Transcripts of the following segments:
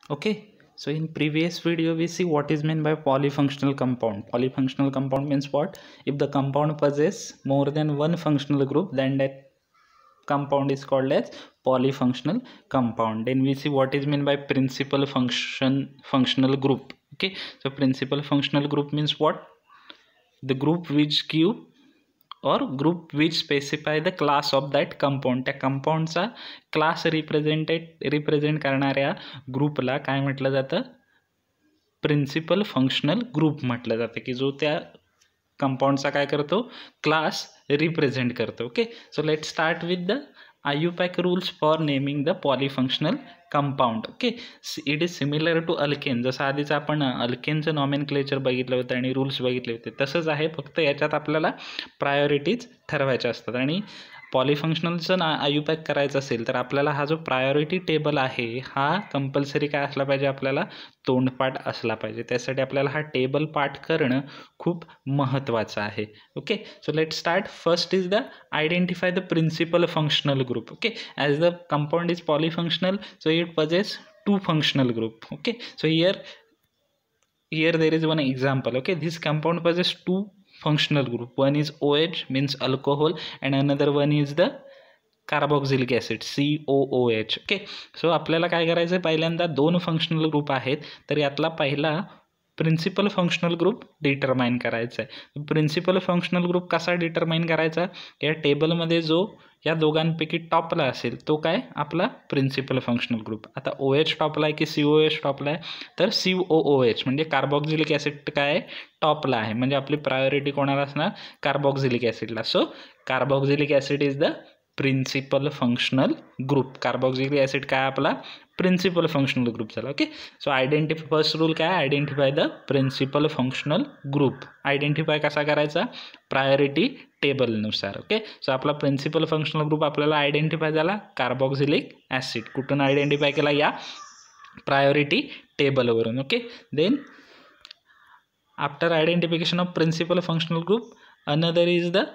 Okay, so in previous video we see what is meant by polyfunctional compound. Polyfunctional compound means what? If the compound possesses more than one functional group, then that compound is called as polyfunctional compound. Then we see what is meant by principal functional group. Okay, so principal functional group means what? The group which give or group which specify the class of that compound. त्या कंपाऊंडचा class represent करणाऱ्या ग्रुपला काय म्हटलं जातं? Principal functional group म्हटलं जातं, की जो त्या कंपाऊंडचा काय करतो? क्लास रिप्रेझेंट करतो. Okay, so let start with the IUPAC rules for naming the polyfunctional compound. Okay, it is similar to alkane. जसं आधीच आपण अल्केनचं नॉमेनक्लेचर बघितलं होतं आणि रूल्स बघितले होते, तसंच आहे, फक्त याच्यात आपल्याला प्रायोरिटीज ठरवायच्या असतात. आणि पॉलीफंक्शनलचं IUPAC करायचं असेल तर आपल्याला हा जो प्रायोरिटी टेबल आहे हा कंपल्सरी काय असला पाहिजे? आपल्याला तोंडपाठ असला पाहिजे. त्यासाठी आपल्याला हा टेबल पाठ करणं खूप महत्त्वाचं आहे. Okay, so let start. First is the identify the principal functional group. Okay, as the compound is polyfunctional, so it possesses two functional group. Okay, so here there is one example. Okay, this compound possesses two functional group. One is OH, means alcohol, and another one is the carboxylic acid, COOH. Okay, so आपल्याला काय करायचं आहे? पहिल्यांदा दोन functional group आहेत, तर यातला पहिला प्रिन्सिपल फंक्शनल ग्रुप डिटरमाइन करायचा आहे. प्रिन्सिपल फंक्शनल ग्रुप कसा डिटरमाइन करायचा? या टेबलमध्ये जो या दोघांपैकी टॉपला असेल तो काय? आपला प्रिन्सिपल फंक्शनल ग्रुप. आता OH टॉपला आहे की COOH टॉपला आहे? तर COOH म्हणजे कार्बोक्सिलिक ॲसिड काय आहे? टॉपला आहे. म्हणजे आपली प्रायोरिटी कोणाला असणार? कार्बोक्सिलिक ॲसिडला. So carboxylic acid is the principal functional group. Carboxylic acid काय आपला प्रिन्सिपल फंक्शनल ग्रुप झाला. ओके, सो फर्स्ट रूल काय? Identify the principal functional group. Identify कसा करायचा? प्रायोरिटी टेबलनुसार. ओके, सो आपला प्रिन्सिपल फंक्शनल ग्रुप आपल्याला आयडेंटिफाय झाला, कार्बोक्सिलिक ॲसिड. कुठून आयडेंटिफाय केला? या प्रायोरिटी टेबलवरून. Okay, then after identification of principal functional group another is the,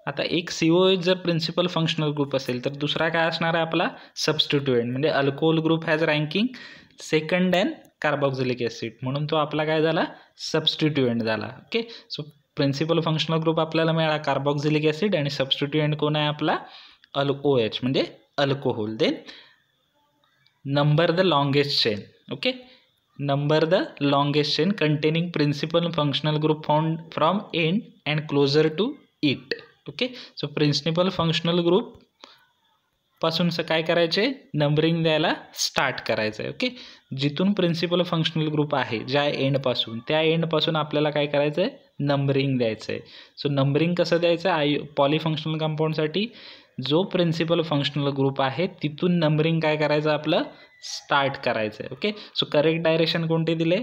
आता एक COOH जर प्रिन्सिपल फंक्शनल ग्रुप असेल तर दुसरा काय असणार आहे? आपला सबस्टिट्युएंट. म्हणजे alcohol group has ranking second than carboxylic acid, म्हणून तो आपला काय झाला? सबस्टिट्युएंट झाला. Okay, so principal functional group आपल्याला मिळाला कार्बोक्सिलिक ॲसिड आणि सबस्टिट्युएंट कोण आहे? आपला OH म्हणजे alcohol. Then number the longest chain. Okay, number the longest chain containing principal functional group found from end and closer to it. Okay, so principal functional group पासून काय करायचे? Numbering द्यायला start करायचं आहे. ओके, जिथून principal functional group आहे ज्या एंडपासून, त्या एंडपासून आपल्याला काय करायचं आहे? नंबरिंग द्यायचं आहे. सो नंबरिंग कसं द्यायचं आहे? पॉलीफंक्शनल कंपाऊंडसाठी जो प्रिन्सिपल फंक्शनल ग्रुप आहे तिथून नंबरिंग काय करायचं? आपलं स्टार्ट करायचं आहे. ओके, सो करेक्ट डायरेक्शन कोणते दिले?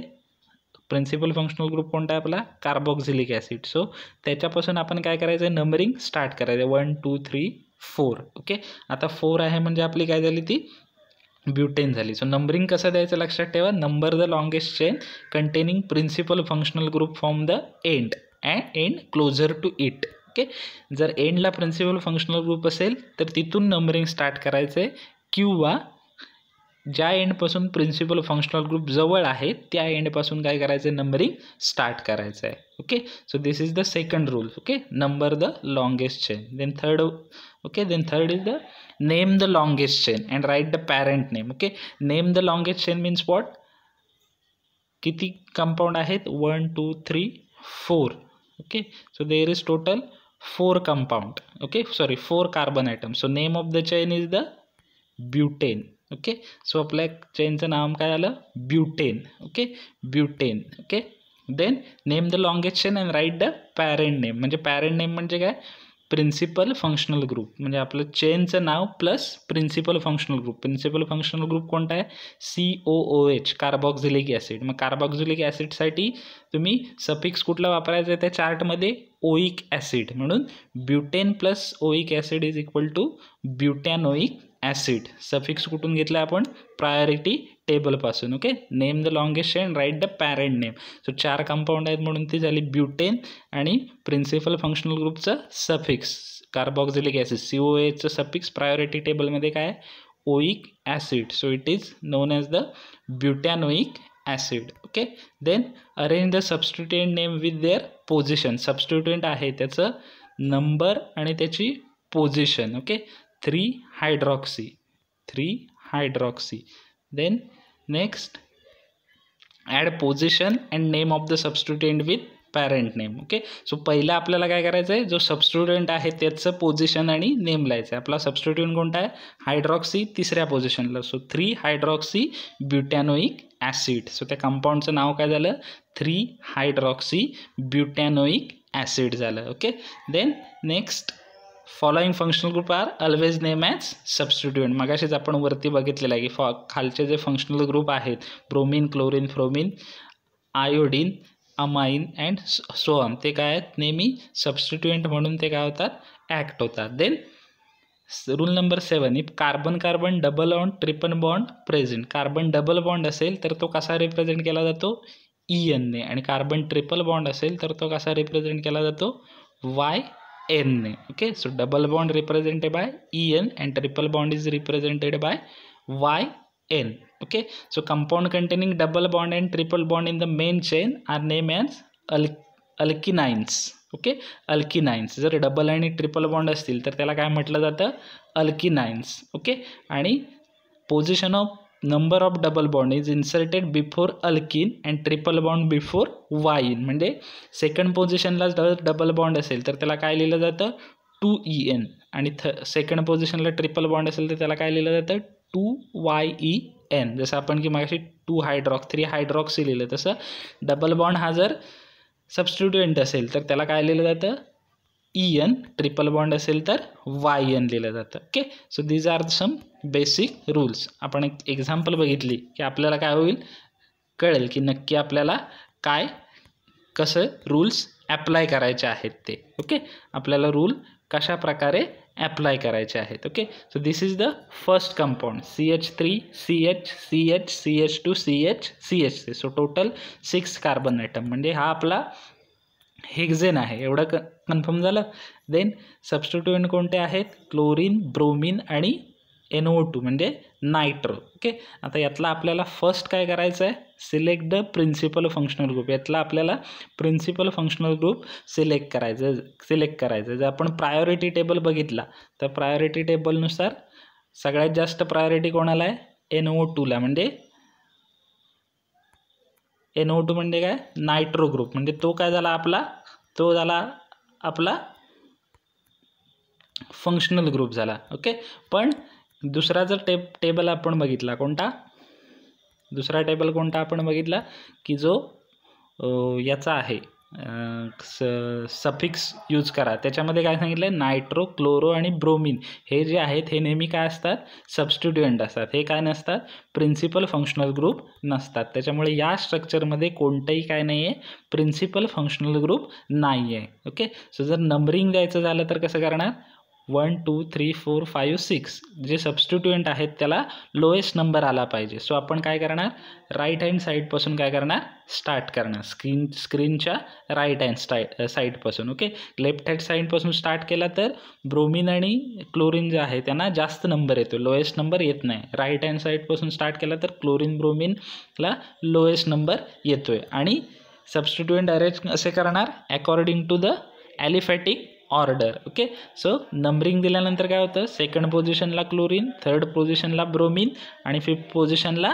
प्रिन्सिपल फंक्शनल ग्रुप कोणता आहे आपला? Carboxylic acid. सो त्याच्यापासून आपण काय करायचं आहे? नंबरिंग स्टार्ट करायचं आहे. 1 2 3 4. ओके, आता 4 आहे म्हणजे आपली काय झाली? ती ब्युटेन झाली. सो नंबरिंग कसं द्यायचं लक्षात ठेवा. Number the longest chain containing principal functional group from the end and end closer to it. Okay, जर एंडला प्रिन्सिपल फंक्शनल ग्रुप असेल तर तिथून नंबरिंग स्टार्ट करायचं आहे, किंवा ज्या एंडपासून प्रिन्सिपल फंक्शनल ग्रुप जवळ आहे त्या एंडपासून काय करायचं आहे? नंबरिंग स्टार्ट करायचं आहे. Okay, so this is the second rule. Okay, number the longest chain. Then third, okay, then third is the name the longest chain and write the parent name. Okay, name the longest chain means what? किती compound आहेत? 1 2 3 4. Okay, so there is total 4 compound. Okay, sorry 4 carbon atom. So name of the chain is the butane. Okay, so आपल्या चेनचं नाव काय आलं? Butane. Okay, butane. Okay, then name the longest chain and write the parent name. म्हणजे parent name म्हणजे काय? Principal functional group. म्हणजे आपलं चेनचं नाव plus principal functional group. Principal functional group कोणता आहे? COOH, carboxylic acid. मग कार्बोक्सिलिक ॲसिडसाठी तुम्ही सफिक्स कुठला वापरायचा आहे त्या चार्टमध्ये? Oic acid. म्हणून butane plus oic acid is equal to butanoic acid. Suffix कुठून घेतला आपण? प्रायोरिटी टेबलपासून. Okay, name the longest chain, write the parent name. So 4 compound आहेत म्हणून ती झाली ब्युटेन. आणि प्रिन्सिपल फंक्शनल ग्रुपचं सफिक्स कार्बोक्सिलिक ॲसिड COOHचं सफिक्स प्रायोरिटी टेबलमध्ये काय आहे? butanoic acid, so it is known as the butanoic acid. Okay, then arrange the substituent name with their position. substituent आहे त्याचं नंबर आणि त्याची position. Okay, 3-hydroxy, 3-hydroxy. then next add position and name of the substituent with parent name. Okay, so पहिला आपल्याला काय करायचं आहे, जो सबस्टिट्यूएंट आहे त्याचं पोझिशन आणि नेम लिहायचं आहे. आपला सबस्टिट्यूएंट कोणता आहे, हायड्रॉक्सी, तिसऱ्या पोझिशनला. So 3-hydroxy butanoic acid. So त्या कंपाऊंडचं नाव काय झालं, 3-hydroxy ब्युटॅनोइक ॲसिड झालं. Okay, then next following functional group are always name as substituent. मगाशीच आपण वरती बघितलेलं आहे की खालचे जे फंक्शनल ग्रुप आहेत, bromine, chlorine, fluorine, iodine, amine and so on, ते काय आहेत, नेहमी सबस्टिट्यूएंट म्हणून ते काय होतात, ॲक्ट होतात. Then rule number 7, if carbon carbon double bond triple bond present. Carbon double bond असेल तर तो कसा रिप्रेझेंट केला जातो, EN ने, आणि कार्बन ट्रिपल बॉन्ड असेल तर तो कसा रिप्रेझेंट केला जातो, YN ने. Okay, so double bond represented by EN and triple bond is represented by YN. Okay, so compound containing double bond and triple bond in the main chain are named as alkenes. Okay, alkenes. जर double आणि triple bond असतील तर त्याला काय म्हटलं जातं, अल्किनाइन्स. Okay, आणि position of number of double bond is inserted before alkene and triple bond before wine. म्हणजे सेकंड पोझिशनला डबल बॉन्ड असेल तर त्याला काय लिहिलं जातं, 2EN, आणि सेकंड पोझिशनला ट्रिपल बॉन्ड असेल तर त्याला काय लिहिलं जातं, 2YEN. जसं आपण की मागाशी 3-hydroxy लिहिलं, तसं डबल बॉन्ड हा जर सबस्टिट्यूएंट असेल तर त्याला काय लिहिलं जातं, EN. ट्रिपल बॉन्ड असेल तर YN लिहिलं जातं. Okay, so these are some basic rules. आपण एक एक्झाम्पल बघितली की आपल्याला काय होईल, कळेल की नक्की आपल्याला काय कसं रूल्स ॲप्लाय करायचे आहेत ते. ओके, आपल्याला रूल कशा प्रकारे ॲप्लाय करायचे आहेत. Okay, so this is the first compound, CH3 CH CH CH2 CH CH3. So total 6 carbon atom, म्हणजे हा आपला हेक्झेन आहे. एवढं कन्फर्म झालं. देन सबस्टिट्यूएंट कोणते आहेत, क्लोरीन, ब्रोमीन आणि NO2 म्हणजे नायट्रो. ओके, आता यातला आपल्याला फर्स्ट काय करायचं आहे, select the principal functional group. यातला आपल्याला प्रिन्सिपल फंक्शनल ग्रुप सिलेक्ट करायचं. जर आपण प्रायोरिटी टेबल बघितला तर प्रायोरिटी टेबलनुसार सगळ्यात जास्त प्रायोरिटी कोणाला आहे, NO2ला. म्हणजे NO2 म्हणजे काय, नायट्रो ग्रुप. म्हणजे तो काय झाला आपला फंक्शनल ग्रुप झाला. ओके, पण दुसरा जर टेबल आपण बघितला, दुसरा टेबल कोणता आपण बघितला की जो याचा आहे, सफिक्स यूज करा. त्याच्यामध्ये काय सांगितलं आहे, नायट्रो, क्लोरो आणि ब्रोमीन हे जे आहेत हे नेहमी काय असतात, सबस्टिट्यूएंट असतात. हे काय नसतात, प्रिन्सिपल फंक्शनल ग्रुप नसतात. त्याच्यामुळे या स्ट्रक्चरमध्ये कोणतंही काय नाही आहे, प्रिन्सिपल फंक्शनल ग्रुप नाही आहे. ओके, सो जर नंबरिंग द्यायचं झालं तर कसं करणार, 1 2 3 4 5 6 जे सबस्टिट्यूएंट आहेत त्याला लोएस्ट नंबर आला पाहिजे. सो आपण काय करणार, राईट हँड साईडपासून काय करणार, स्टार्ट करणार. स्क्रीनच्या राईट हँड साईडपासून. ओके, लेफ्ट हँड साईडपासून स्टार्ट केला तर ब्रोमीन आणि क्लोरीन जे आहे त्यांना जास्त नंबर येतो, लोएस्ट नंबर येत नाही. राईट हँड साईडपासून स्टार्ट केला तर क्लोरीन, ब्रोमीनला लोएस्ट नंबर येतोय. आणि सबस्टिट्यूएंट अरेंज असे करणार according to the aliphatic order. Okay, so numbering दिल्यानंतर काय होतं, सेकंड पोझिशनला क्लोरीन, थर्ड पोझिशनला ब्रोमीन आणि फिफ्थ पोझिशनला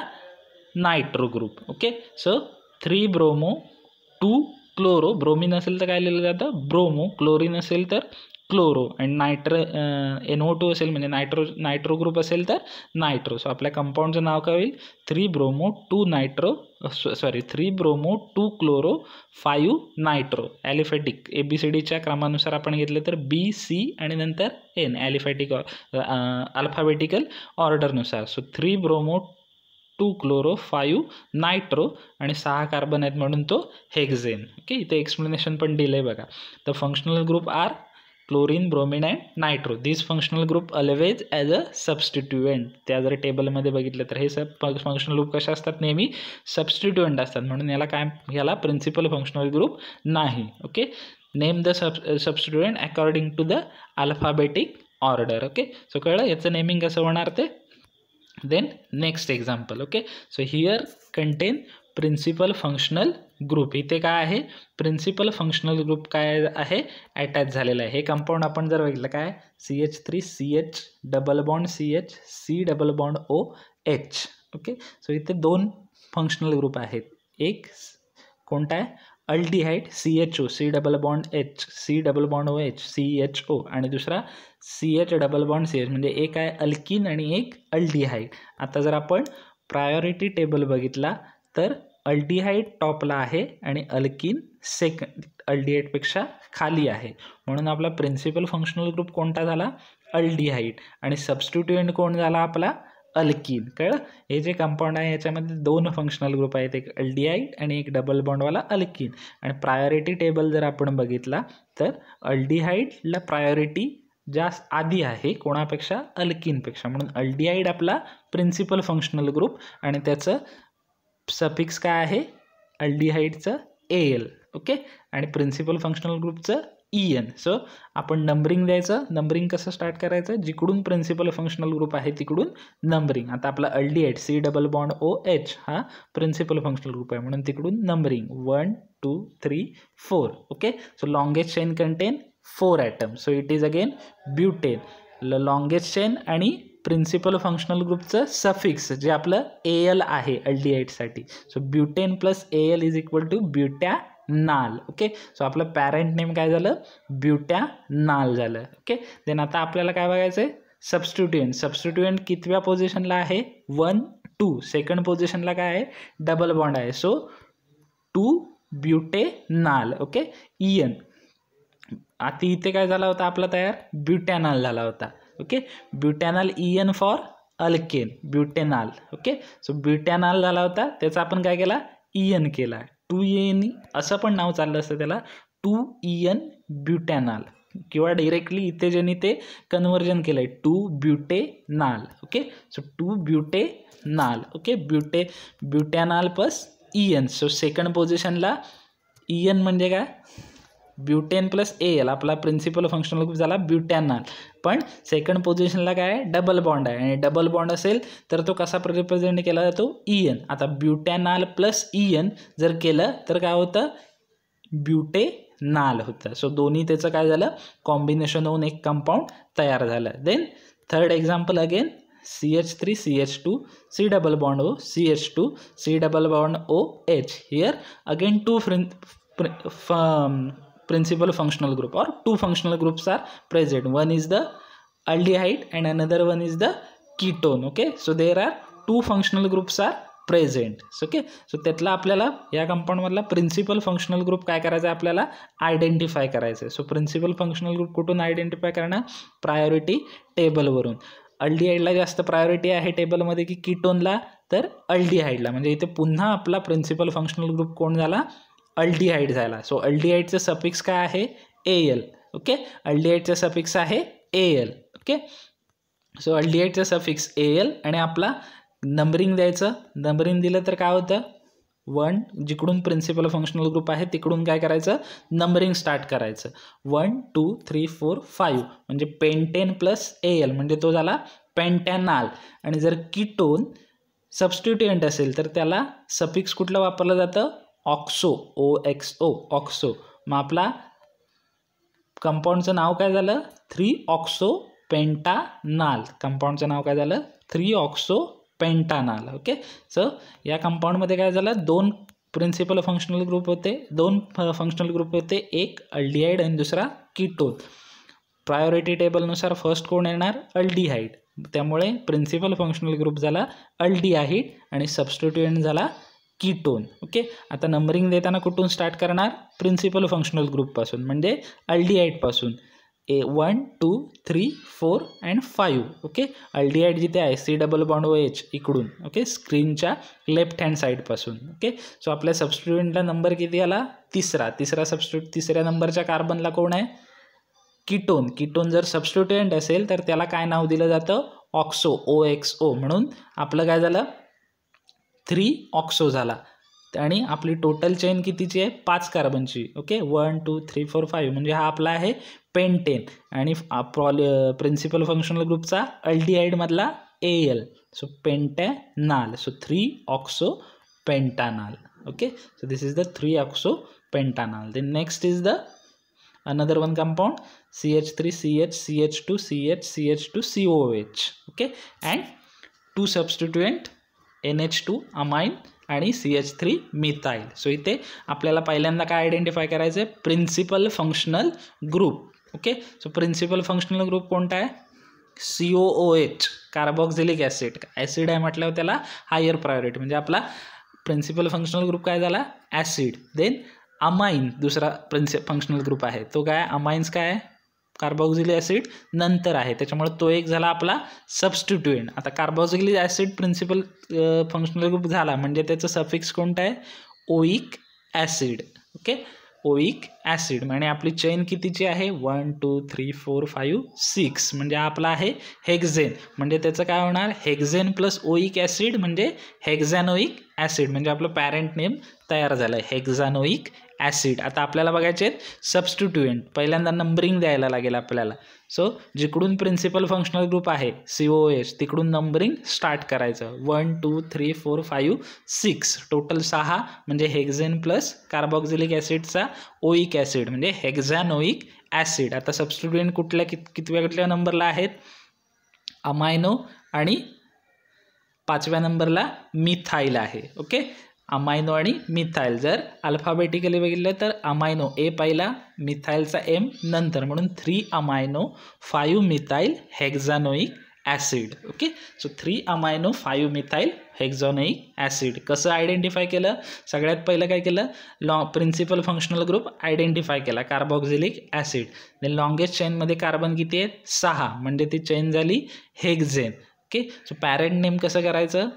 nitro group. Okay, so 3 bromo 2 chloro. Bromine असेल तर काय लिहिलं जातं, ब्रोमो. क्लोरीन असेल तर क्लोरो. आणि NO2 असेल म्हणजे नायट्रो ग्रुप असेल तर नायट्रो. सो आपल्या कंपाऊंडचं नाव काय होईल, 3 ब्रोमो 2 क्लोरो 5 नायट्रो. ॲलिफॅटिक ABCDच्या क्रमानुसार आपण घेतलं तर B C आणि नंतर N, ॲलिफॅटिक अल्फाबेटिकल ऑर्डरनुसार. सो 3 ब्रोमो 2 क्लोरो 5 नायट्रो आणि 6 कार्बन आहेत म्हणून तो हेक्झेन. ओके, इथे एक्सप्लेनेशन पण दिलं आहे बघा. The functional group are chlorine, bromine and nitro. This functional group always as a substituent. त्या जर टेबलमध्ये बघितलं तर हे फंक्शनल ग्रुप कशा असतात, नेहमी सबस्टिट्यूएंट असतात. म्हणून याला प्रिन्सिपल फंक्शनल ग्रुप नाही. Okay, name the substituent according to the alphabetic order. Okay, so कळलं याचं नेमिंग कसं होणार ते. Then next example. Okay, so here contain principal functional group. इथे काय आहे, प्रिन्सिपल फंक्शनल ग्रुप काय आहे, अटॅच झालेला आहे. हे कंपाऊंड आपण जर बघितलं काय CH3 CH double bond CH C double bond OH. Okay, so इथे दोन फंक्शनल ग्रुप आहेत. एक कोणता आहे, aldehyde CHO C double bond H C double bond OH CHO, आणि दुसरा CH डबल बॉन्ड CH, म्हणजे एक आहे अल्किन आणि एक अल्डिहाइड. आता जर आपण प्रायोरिटी टेबल बघितला तर अल्डिहाइड टॉपला आहे आणि अल्किन सेकंड अल्डिहाइडपेक्षा खाली आहे, म्हणून आपला प्रिन्सिपल फंक्शनल ग्रुप कोणता झाला, अल्डिहाइड, आणि सबस्टिट्युएंट कोण झाला आपला, अल्किन. कळलं, हे जे कंपाऊंड आहे याच्यामध्ये दोन फंक्शनल ग्रुप आहेत, एक अल्डिहाइड आणि एक डबल बॉन्डवाला अल्किन. आणि प्रायोरिटी टेबल जर आपण बघितला तर अल्डिहाइडला प्रायोरिटी जास्त आधी आहे कोणापेक्षा, अल्किनपेक्षा, म्हणून अल्डिहाइड आपला प्रिन्सिपल फंक्शनल ग्रुप आणि त्याचं सफिक्स काय आहे, अल्डिहाइडचं AL. ओके, आणि प्रिन्सिपल फंक्शनल ग्रुपचं EN. सो आपण नंबरिंग द्यायचं. नंबरिंग कसं स्टार्ट करायचं, जिकडून प्रिन्सिपल फंक्शनल ग्रुप आहे तिकडून नंबरिंग. आता आपला aldehyde C double bond OH हा प्रिन्सिपल फंक्शनल ग्रुप आहे, म्हणून तिकडून numbering 1 2 3 4. Okay, so longest chain contain 4 atoms. So it is again butane. Longest chain आणि प्रिन्सिपल फंक्शनल ग्रुपचं सफिक्स जे आपलं AL आहे अल्डिहाइडसाठी. So butane plus AL is equal to butanal. Okay, so आपलं पॅरेंट नेम काय झालं, ब्युटॅनाल झालं. ओके, देन आता आपल्याला काय बघायचं आहे, सबस्टिट्युएंट. सबस्टिट्युएंट कितव्या पोझिशनला आहे, 1 2. सेकंड पोझिशनला काय आहे, डबल बॉन्ड आहे, सो 2 ब्युटेनाल. Okay, EN. आता इथे काय झाला होता आपला तयार, ब्युटॅनाल झाला होता. Okay, butanal EN for alkene, butenal. Okay, so butanal झाला होता, त्याचा आपण काय केला, EN केला. 2EN असं पण नाव चाललं असतं त्याला, 2EN ब्युटॅनाल, किंवा डायरेक्टली इथे ज्यांनी ते कन्वर्जन केलं आहे 2 ब्युटेनाल. Okay, so 2 ब्युटेनाल. Okay, butanal plus EN. So second पोझिशनला EN म्हणजे काय, ब्युटेन प्लस AL, आपला प्रिन्सिपल फंक्शनल ग्रुप झाला ब्युटॅनाल. पण सेकंड पोझिशनला काय आहे, डबल बॉन्ड आहे, आणि डबल बॉन्ड असेल तर तो कसा रिप्रेझेंट केला जातो, EN. आता ब्युटॅनाल प्लस EN जर केलं तर काय होतं, ब्युटेनाल होतं. सो दोन्ही त्याचं काय झालं, कॉम्बिनेशन होऊन एक कंपाऊंड तयार झालं. Then third example again CH3 CH2 C double bond O CH2 C double bond OH. Here again two principal functional group or two functional groups are present. One is the aldehyde and another one is the ketone. Okay, so there are two functional groups are present. Okay, so त्यातला आपल्याला या compound मधला principal functional group काय करायचं आहे, आपल्याला identify करायचं आहे. सो प्रिन्सिपल फंक्शनल ग्रुप कुठून आयडेंटिफाय करणार, प्रायोरिटी टेबलवरून. अल्डिहाइडला जास्त प्रायोरिटी आहे टेबलमध्ये की कीटोनला, तर अल्डिहाइडला. म्हणजे इथे पुन्हा आपला प्रिन्सिपल फंक्शनल ग्रुप कोण झाला, अल्डिहाइड झाला. सो अल्डिहाइडचं सफिक्स काय आहे, AL. ओके, अल्डिहाइडचं सफिक्स आहे AL. ओके, सो अल्डिहाइडचं सफिक्स AL, आणि आपला नंबरिंग द्यायचं. नंबरिंग दिलं तर काय होतं, 1, जिकडून प्रिन्सिपल फंक्शनल ग्रुप आहे तिकडून काय करायचं, नंबरिंग स्टार्ट करायचं. 1 2 3 4 5, म्हणजे पेंटेन प्लस AL म्हणजे तो झाला पेंटॅनाल. आणि जर कीटोन सबस्टिट्युएंट असेल तर त्याला सफिक्स कुठलं वापरलं जातं, ऑक्सो, OXO, ऑक्सो. मग आपला कंपाऊंडचं नाव काय झालं, 3-ऑक्सो पेंटानाल. कंपाऊंडचं नाव काय झालं, 3-ऑक्सो पेंटानाल. ओके, सो या कंपाऊंडमध्ये काय झालं, दोन प्रिन्सिपल फंक्शनल ग्रुप होते, दोन फंक्शनल ग्रुप होते, एक अल्डिहाइड आणि दुसरा कीटोन. प्रायोरिटी टेबलनुसार फर्स्ट कोण येणार, अल्डिहाइड. त्यामुळे प्रिन्सिपल फंक्शनल ग्रुप झाला अल्डिहाइड आणि सबस्टिट्युएंट झाला कीटोन. ओके, आता नंबरिंग देताना कुठून स्टार्ट करणार, प्रिन्सिपल फंक्शनल ग्रुपपासून, म्हणजे अल्डिहाइडपासून. 1 2 3 4 and 5. ओके, अल्डिहाइड जिथे आहे C डबल बॉन्ड OH इकडून. ओके, स्क्रीनच्या लेफ्ट हँड साईडपासून. ओके, सो आपल्या सबस्टिट्युएंटला नंबर किती आला, तिसरा सबस्टिट्यूट. तिसऱ्या नंबरच्या कार्बनला कोण आहे, कीटोन. कीटोन जर सबस्टिट्युएंट असेल तर त्याला काय नाव दिलं जातं, ऑक्सो, OXO. म्हणून आपलं काय झालं, 3-ऑक्सो झाला. आणि आपली टोटल चेन कितीची आहे, 5 कार्बनची. ओके, 1 2 3 4 5, म्हणजे हा आपला आहे पेंटेन. आणि प्रिन्सिपल फंक्शनल ग्रुपचा अल्डिहाइडमधला AL. So pentanal. So 3-oxopentanal. Okay, so this is the 3-oxopentanal. Then next is the another one compound CH3CH CH2CH CH2COOH. Okay, and two substituent NH2 amine आणि CH3 methyl. So इथे आपल्याला पहिल्यांदा काय identify करायचं आहे, principal functional group. Okay, so principal functional group कोणता आहे, COOH carboxylic acid. Acid आहे म्हटल्यावर त्याला हायर प्रायोरिटी, म्हणजे आपला प्रिन्सिपल फंक्शनल ग्रुप काय झाला, ॲसिड. देन अमाइन दुसरा फंक्शनल ग्रुप आहे, तो काय अमाइन्स काय आहे, कार्बोक्सिलिक ॲसिड नंतर आहे, त्याच्यामुळे तो एक झाला आपला सबस्टिट्युएंट. आता carboxylic acid principal functional group झाला म्हणजे त्याचं सफिक्स कोणतं आहे, oic acid. Okay, oic acid म्हणजे आपली चेन कितीची आहे, 1 2 3 4 5 6, म्हणजे आपला आहे हेक्झेन. म्हणजे त्याचं काय होणार, हेक्झेन प्लस ओइक ॲसिड म्हणजे हेक्झॅनोइक ॲसिड. म्हणजे आपलं पॅरेंट नेम तयार झालं आहे, हेक्झॅनोइक ॲसिड. आता आपल्याला बघायचे आहेत सबस्टिट्युएंट. पहिल्यांदा नंबरिंग द्यायला लागेल आपल्याला. सो जिकडून प्रिन्सिपल फंक्शनल ग्रुप आहे COOH तिकडून नंबरिंग स्टार्ट करायचं, 1 2 3 4 5 6, टोटल 6. म्हणजे hexane plus carboxylic ॲसिडचा oic acid म्हणजे हेक्झॅनोइक ॲसिड. आता सबस्टिट्युएंट कुठल्या नंबरला आहेत, अमायनो आणि 5व्या नंबरला मिथाइल आहे. ओके, अमायनो आणि मिथाइल. जर अल्फाबेटिकली बघितलं तर अमायनो ए पहिला, मिथाइलचा M नंतर, म्हणून 3 amino 5 methyl hexanoic acid. Okay, so 3 amino 5 methyl hexanoic acid. कसं आयडेंटिफाय केलं, सगळ्यात पहिलं काय केलं, प्रिन्सिपल फंक्शनल ग्रुप आयडेंटिफाय केला, कार्बोक्सिलिक ॲसिड. देन लॉंगेस्ट चेनमध्ये कार्बन किती आहेत, 6, म्हणजे ती चेन झाली hexane. Okay, so parent name कसं करायचं,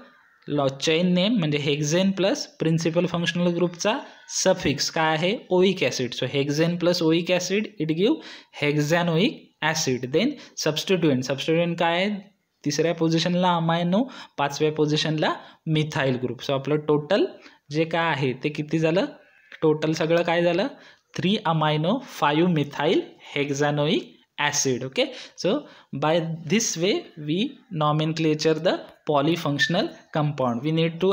चेन नेम म्हणजे हेक्झेन प्लस प्रिन्सिपल फंक्शनल ग्रुपचा सफिक्स काय आहे, oic acid. So hexane plus oic acid it give हेक्झॅनोइक acid. Then substituent काय आहे, 3ऱ्या पोझिशनला अमायनो, 5व्या पोझिशनला मिथाइल ग्रुप. सो आपलं टोटल जे काय आहे ते किती झालं, टोटल सगळं काय झालं, 3 amino 5 methyl hexanoic acid. Okay, so by this way we nomenclature the polyfunctional compound. We need to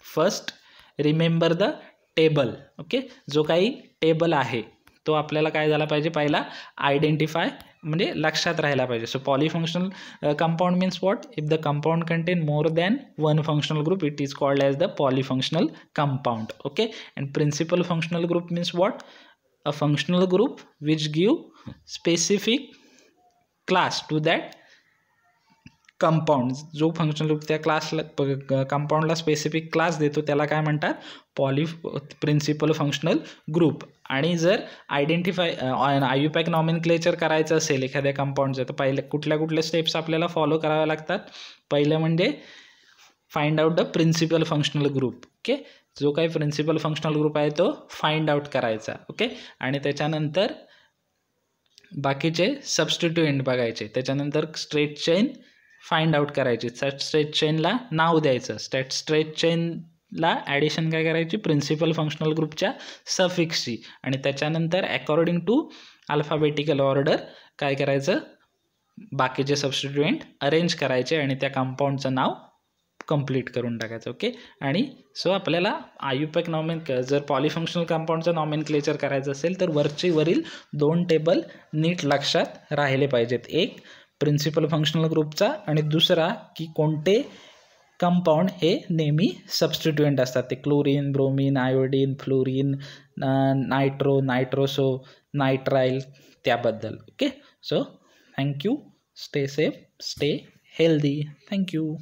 first remember the table. Okay, जो काही टेबल आहे तो आपल्याला काय झाला पाहिजे, पहिला आयडेंटिफाय म्हणजे लक्षात राहायला पाहिजे. So polyfunctional compound means what, if the compound contain more than one functional group it is called as the polyfunctional compound. Okay, and principal functional group means what, a functional group which give specific class to that compound. जो functional group त्या क्लासला कंपाऊंडला specific class देतो त्याला काय म्हणतात, principal functional group. आणि जर identify आयुपॅक nomenclature करायचं असेल एखाद्या कंपाऊंडचं तर पहिले कुठल्या स्टेप्स आपल्याला फॉलो कराव्या लागतात. पहिलं म्हणजे find out the principal functional group. Okay, जो काही प्रिन्सिपल फंक्शनल ग्रुप आहे तो फाइंड आउट करायचा. ओके, आणि त्याच्यानंतर बाकीचे सबस्टिट्युएंट बघायचे, त्याच्यानंतर स्ट्रेट चेन फाइंड आउट करायची, स्ट्रेट चेनला नाव द्यायचं, स्ट्रेट चेनला ॲडिशन काय करायची, प्रिन्सिपल फंक्शनल ग्रुपच्या सफिक्सची, आणि त्याच्यानंतर अकॉर्डिंग टू अल्फाबेटिकल ऑर्डर काय करायचं, बाकीचे सबस्टिट्युएंट अरेंज करायचे आणि त्या कंपाऊंडचं नाव कंप्लीट करून टाकायचं. ओके, आणि सो आपल्याला आयुपॅक जर पॉलीफंक्शनल कंपाऊंडचं नॉमेनक्लेचर करायचं असेल तर वरील 2 टेबल नीट लक्षात राहिले पाहिजेत. एक प्रिन्सिपल फंक्शनल ग्रुपचा आणि दुसरा की कोणते कंपाऊंड हे नेहमी सबस्टिट्युएंट असतात, ते chlorine, bromine, iodine, fluorine, nitroso, nitrile त्याबद्दल. Okay, so thank you, stay safe, stay healthy. Thank you.